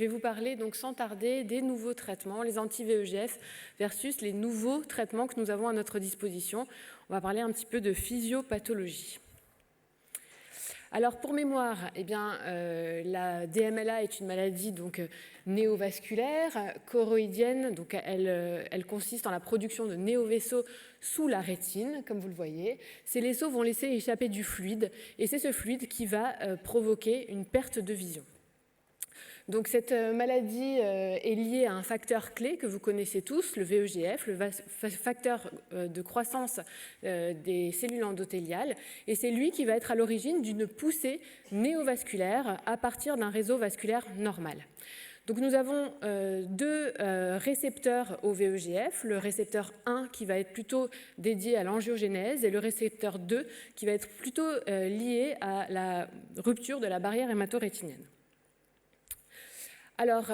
Je vais vous parler donc sans tarder des nouveaux traitements, les anti-VEGF versus les nouveaux traitements que nous avons à notre disposition. On va parler un petit peu de physiopathologie. Alors pour mémoire, la DMLA est une maladie donc néovasculaire, choroïdienne, donc elle consiste en la production de néovaisseaux sous la rétine, comme vous le voyez. Ces vaisseaux vont laisser échapper du fluide et c'est ce fluide qui va provoquer une perte de vision. Donc cette maladie est liée à un facteur clé que vous connaissez tous, le VEGF, le facteur de croissance des cellules endothéliales, et c'est lui qui va être à l'origine d'une poussée néovasculaire à partir d'un réseau vasculaire normal. Donc nous avons deux récepteurs au VEGF, le récepteur 1 qui va être plutôt dédié à l'angiogénèse et le récepteur 2 qui va être plutôt lié à la rupture de la barrière hémato-rétinienne. Alors,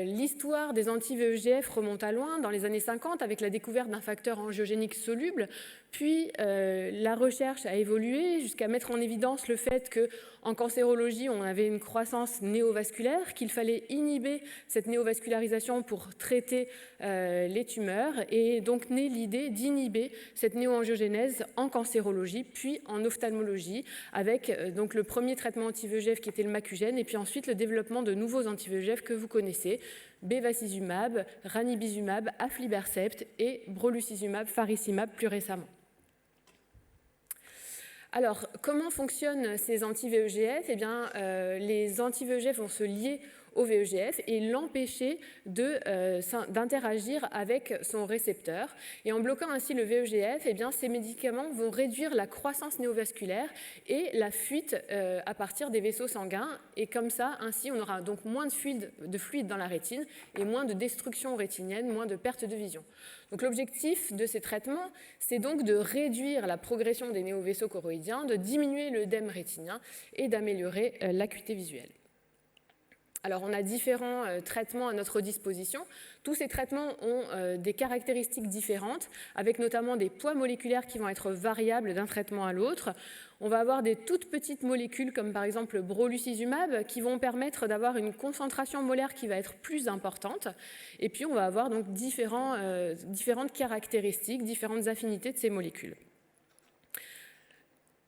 l'histoire des anti-VEGF remonte à loin, dans les années 50, avec la découverte d'un facteur angiogénique soluble, puis la recherche a évolué jusqu'à mettre en évidence le fait qu'en cancérologie, on avait une croissance néovasculaire, qu'il fallait inhiber cette néovascularisation pour traiter les tumeurs, et donc naît l'idée d'inhiber cette néoangiogénèse en cancérologie, puis en ophtalmologie, avec donc le premier traitement anti-VEGF qui était le Macugène, et puis ensuite le développement de nouveaux anti-VEGF que vous connaissez, bevacizumab, ranibizumab, aflibercept et brolucizumab, faricimab plus récemment. Alors, comment fonctionnent ces anti-VEGF ? Eh bien, les anti-VEGF vont se lier au VEGF et l'empêcher d'interagir avec son récepteur. Et en bloquant ainsi le VEGF, eh bien, ces médicaments vont réduire la croissance néovasculaire et la fuite à partir des vaisseaux sanguins. Et comme ça, ainsi, on aura donc moins de fluide dans la rétine et moins de destruction rétinienne, moins de perte de vision. Donc l'objectif de ces traitements, c'est donc de réduire la progression des néovaisseaux choroïdiens, de diminuer l'œdème rétinien et d'améliorer l'acuité visuelle. Alors, on a différents traitements à notre disposition. Tous ces traitements ont des caractéristiques différentes, avec notamment des poids moléculaires qui vont être variables d'un traitement à l'autre. On va avoir des toutes petites molécules, comme par exemple le brolucizumab, qui vont permettre d'avoir une concentration molaire qui va être plus importante. Et puis, on va avoir donc différentes caractéristiques, différentes affinités de ces molécules.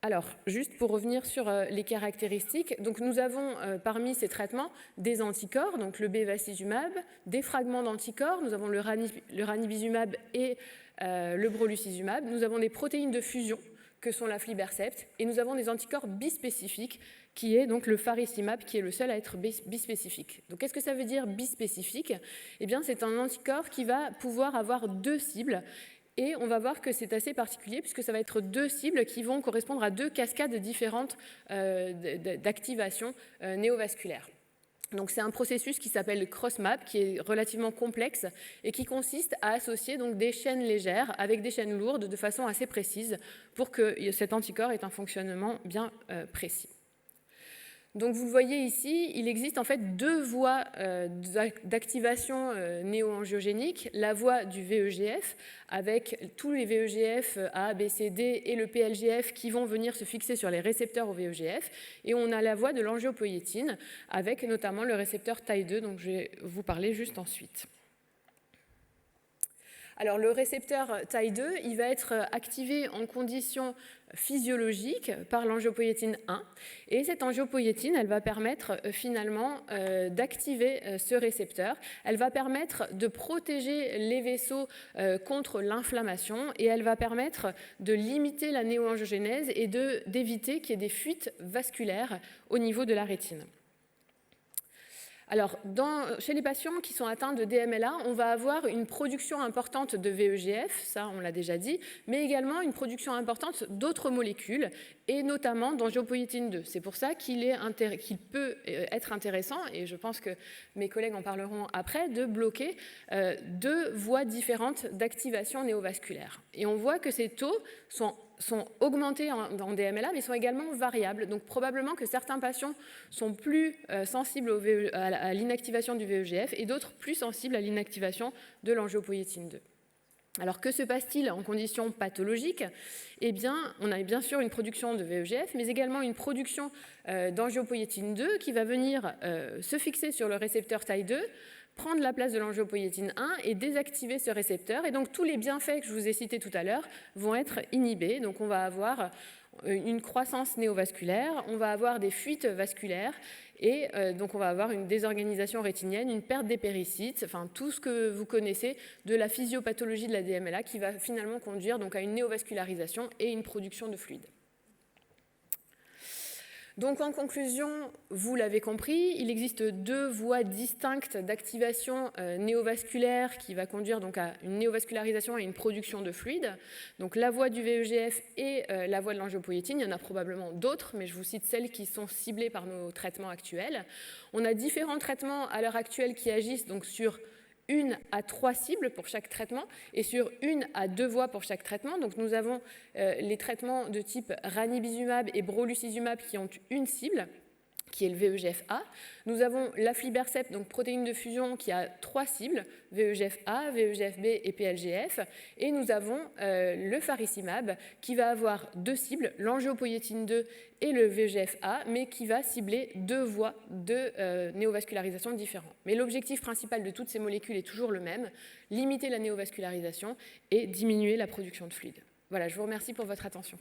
Alors, juste pour revenir sur les caractéristiques, donc nous avons parmi ces traitements des anticorps, donc le bevacizumab, des fragments d'anticorps, nous avons le ranibizumab et le brolucizumab, nous avons des protéines de fusion que sont l'aflibercept, et nous avons des anticorps bispécifiques, qui est donc le faricimab, qui est le seul à être bispécifique. Donc qu'est-ce que ça veut dire bispécifique ? Eh bien, c'est un anticorps qui va pouvoir avoir deux cibles. Et on va voir que c'est assez particulier puisque ça va être deux cibles qui vont correspondre à deux cascades différentes d'activation néovasculaire. Donc c'est un processus qui s'appelle le cross-map, qui est relativement complexe et qui consiste à associer donc des chaînes légères avec des chaînes lourdes de façon assez précise pour que cet anticorps ait un fonctionnement bien précis. Donc vous le voyez ici, il existe en fait deux voies d'activation néoangiogénique, la voie du VEGF avec tous les VEGF A, B, C, D et le PLGF qui vont venir se fixer sur les récepteurs au VEGF, et on a la voie de l'angiopoïétine avec notamment le récepteur taille 2 dont je vais vous parler juste ensuite. Alors le récepteur taille 2, il va être activé en conditions physiologiques par l'angiopoïétine 1. Et cette angiopoïétine, elle va permettre finalement d'activer ce récepteur. Elle va permettre de protéger les vaisseaux contre l'inflammation et elle va permettre de limiter la néoangiogénèse et d'éviter qu'il y ait des fuites vasculaires au niveau de la rétine. Alors, chez les patients qui sont atteints de DMLA, on va avoir une production importante de VEGF, ça on l'a déjà dit, mais également une production importante d'autres molécules, et notamment d'angiopoïétine 2. C'est pour ça qu'il peut être intéressant, et je pense que mes collègues en parleront après, de bloquer deux voies différentes d'activation néovasculaire. Et on voit que ces taux sont augmentés en DMLA, mais sont également variables. Donc probablement que certains patients sont plus sensibles à l'inactivation du VEGF et d'autres plus sensibles à l'inactivation de l'angiopoïétine 2. Alors que se passe-t-il en conditions pathologiques? Eh bien, on a bien sûr une production de VEGF, mais également une production d'angiopoïétine 2 qui va venir se fixer sur le récepteur TAI2, prendre la place de l'angiopoïétine 1 et désactiver ce récepteur. Et donc tous les bienfaits que je vous ai cités tout à l'heure vont être inhibés. Donc on va avoir une croissance néovasculaire, on va avoir des fuites vasculaires et donc on va avoir une désorganisation rétinienne, une perte des péricytes, enfin tout ce que vous connaissez de la physiopathologie de la DMLA qui va finalement conduire donc à une néovascularisation et une production de fluide. Donc en conclusion, vous l'avez compris, il existe deux voies distinctes d'activation néovasculaire qui va conduire donc à une néovascularisation et une production de fluide. Donc la voie du VEGF et la voie de l'angiopoïétine, il y en a probablement d'autres, mais je vous cite celles qui sont ciblées par nos traitements actuels. On a différents traitements à l'heure actuelle qui agissent donc sur 1 à 3 cibles pour chaque traitement et sur 1 à 2 voies pour chaque traitement. Donc nous avons les traitements de type ranibizumab et brolucizumab qui ont une cible, qui est le VEGF-A. Nous avons l'aflibercept, donc protéine de fusion, qui a 3 cibles, VEGF-A, VEGF-B et PLGF. Et nous avons le faricimab, qui va avoir 2 cibles, l'angiopoïétine 2 et le VEGF-A, mais qui va cibler 2 voies de néovascularisation différentes. Mais l'objectif principal de toutes ces molécules est toujours le même, limiter la néovascularisation et diminuer la production de fluide. Voilà, je vous remercie pour votre attention.